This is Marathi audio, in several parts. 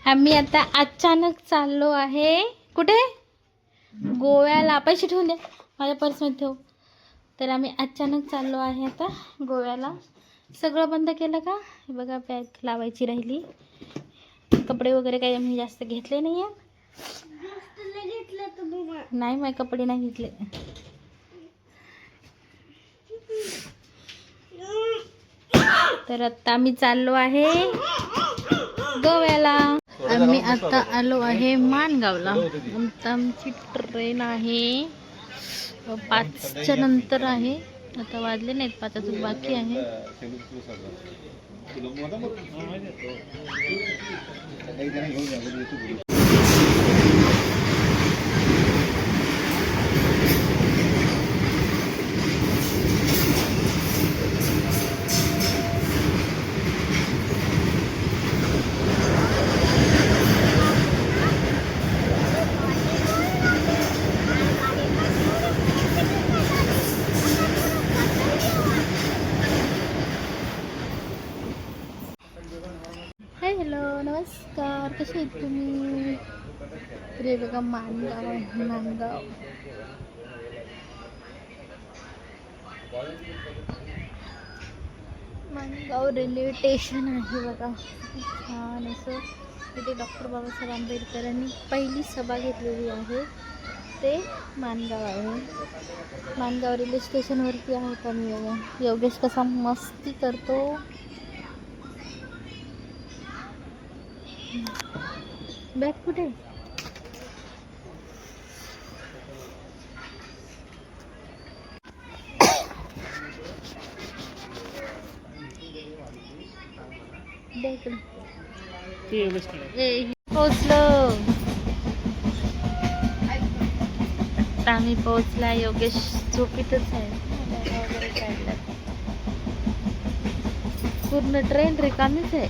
आम्ही आता अचानक चाललो आहे कुठे? गोव्याला. पैसे ठेवून द्या माझ्या पर्समध्ये ठेव. तर आम्ही अचानक चाललो आहे आता गोव्याला. सगळं बंद केलं का? हे बघा बॅग लावायची राहिली. कपडे वगैरे काही आम्ही जास्त घेतले नाही आहे. नाही मग कपडे नाही घेतले. तर आता आम्ही चाललो आहे गोव्याला. आम्ही आता आलो आहे माणगावला. आता आमची ट्रेन आहे 5च्या नंतर आहे. आता वाजले नाहीत 5 अजून बाकी आहे. हॅलो नमस्कार, कसे आहेत तुम्ही? तर बघा माणगाव आहे. माणगाव रेल्वे स्टेशन आहे बघा. छान असं. तिथे डॉक्टर बाबासाहेब आंबेडकरांनी पहिली सभा घेतलेली आहे. ते माणगाव आहे. माणगाव रेल्वे स्टेशनवरती आहोत आम्ही बघा. योगेश कसा मस्ती करतो. बॅग कुठे? पोचलो. आता आम्ही पोचला. योगेश झोपीतच आहे. वगैरे काढल्यात. पूर्ण ट्रेन रिकामीच आहे.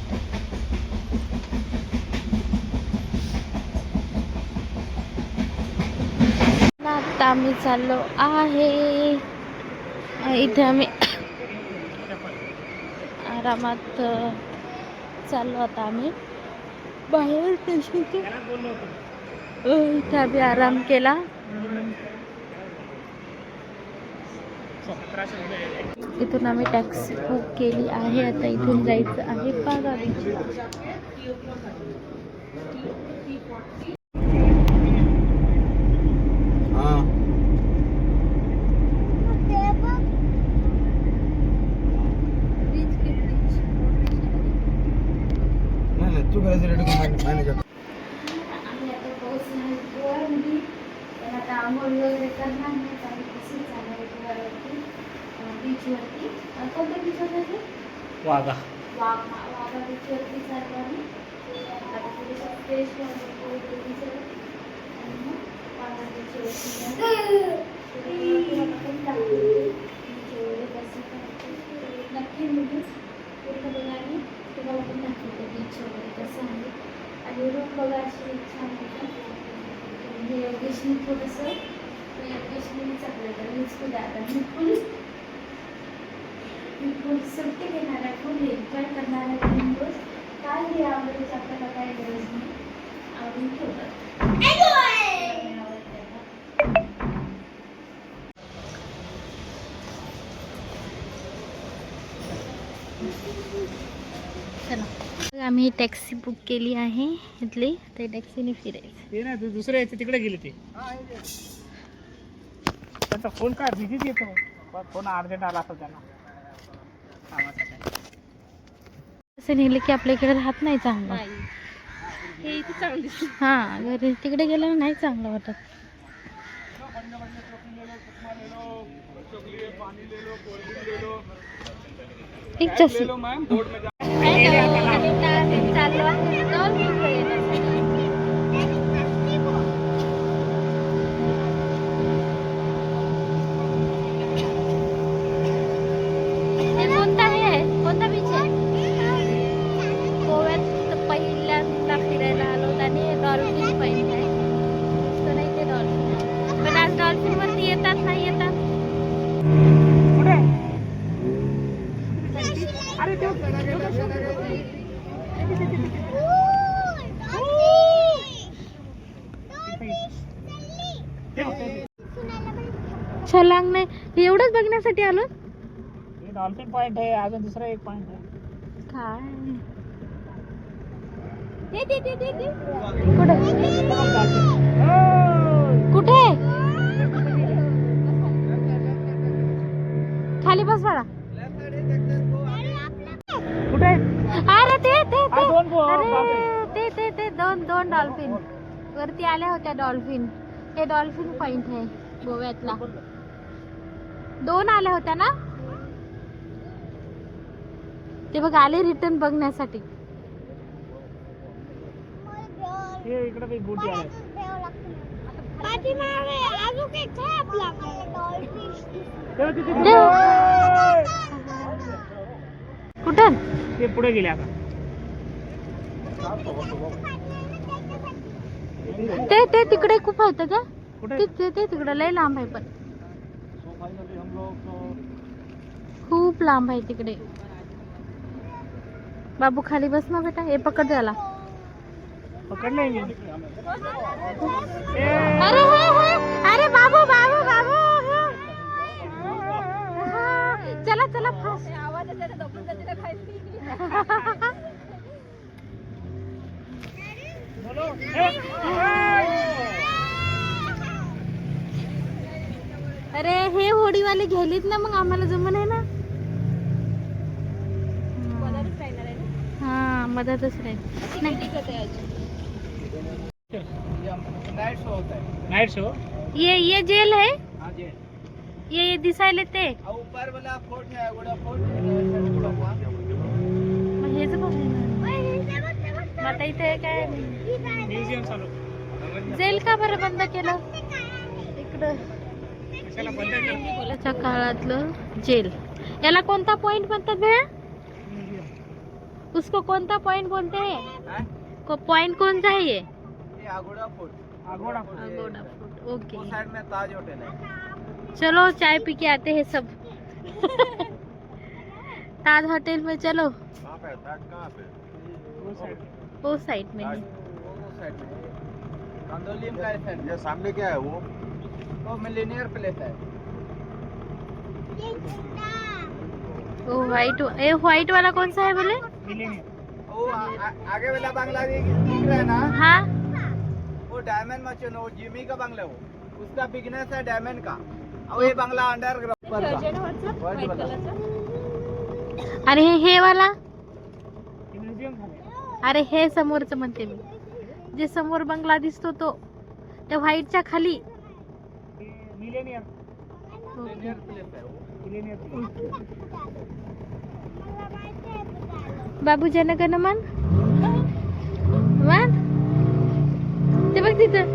आता आम्ही चाललो आहे. इथे आम्ही आरामात चाललो. आता आम्ही बाहेर इथे आम्ही आराम केला. इथून आम्ही टॅक्सी बुक केली आहे. आता इथून जायचं आहे बागावी. आंघोळ वगैरे करणार नाही. काही कसं चालू बीचवरती. कोणत्या बीचवर जायचं? वाघा बीचवरती चाललो आम्ही. आता थोडंसं फ्रेश बीचवर आणि मग वाघा बीचवरती नक्की म्हणजे पूर्ण बघा आणि तुम्हाला पण दाखवतो बीच वगैरे कसं आहे. आणि रूम बघा अशी छान होतं. हे योगेशनी थोडंसं योगेशनी चाललं मीच पुढे. आता मी फुल सुट्टी घेणार आहे. फुल एन्जॉय करणार आहे 3 दिवस. काय हे आवडेल आपल्याला काही गरज नाही. आवडून ठेवतात. चला आम्ही टॅक्सी बुक केली आहे इथली. ते टॅक्सीने फिरायचं. ते ना दुसरे यायचे तिकडे गेले. ते त्यांचा फोन काय बिझीच येतो. फोन अर्जंट आला असं त्यांना असं नेलं की आपल्या इकडे राहत नाही चांगलं. हे इथे चांगली. हा घरी तिकडे गेलं नाही चांगलं वाटत. एक चष्मा कोणता बीच आहे? गोव्यात पहिल्यांदा फिरायला आलो आणि डॉल्फिन पॉइंट आहे. तर नाही ते डॉल्फिन. पण आज डॉल्फिन वरती येतात नाही येतात. अरे छलांग नाही, हे एवढंच बघण्यासाठी आलो. हे डॉल्फिन पॉइंट आहे, अजून दुसरा एक पॉइंट आहे. काय कुठे खाली बस मला. कुठे? अरे ते बापरे. ते दोन डॉल्फिन वरती आल्या होत्या. डॉल्फिन, हे डॉल्फिन पॉइंट आहे गोव्यातला. 2 आल्या होत्या ना. ते बघ आले रिटर्न बघण्यासाठी. हे इकडे काही बोटी आहे. कुठं ते पुढे गेले आता. ते तिकडे खूप आहेत का. कुठे? ते तिकडे लय लांब आहे, पण खूप लांब आहे तिकडे. बाबू खाली बस ना बेटा. हे पकड त्याला. पकडलंय मी. अरे अरे बाबू बाबू बाबू. चला चला फास्ट. अरे हे होडीवाले गेलीत ना, मग आम्हाला जमन आहे ना. हा मदतच राहील नाही. नाइट शो होता है. Knight show. ये जेल है. हाँ जी. ये दिसायले ते ऊपर वाला फोर्ट है, गोड़ा फोर्ट है. मग हेच बघ. मग आता इथे काय म्युझियम चालू. जेल का बरं बंद केलं इकडं. कशाला बंद केलं? त्याच्या काळातलं जेल. याला कोणता पॉइंट म्हणतात बे. उसको कोणता पॉइंट बोलते हैं. पॉइंट कौन सा है ये. Aguada fort. Aguada fort. Aguada fort. Okay. उस साइड में ताज होटल है. चलो चाय पी के आते हैं सब. ताज होटल में चलो. कहाँ पे? ताज कहाँ पे? वो साइड में. वो साइड में. कंदोलिम का साइड. ये सामने क्या है वो मिलेनियर प्लेस है. वो व्हाइट वाला कौन सा है बोले. वो आगे वाला बांग्ला दिख रहा है ना. हाँ वो डायमंड मचन, वो जिमी का बंगला, वो उसका बिजनेस है डायमंड का. और ये बंगला अंडरग्राउंड. आणि हे वाला. म्युझियम. अरे हे समोरचं म्हणते मी. जे समोर बंगला दिसतो तो त्या व्हाईटच्या खाली. मिलेनियर. मिलेनियर प्लेस है वो. मिलेनियर. बाबू जनगणमन वन. ते बघ तिथं.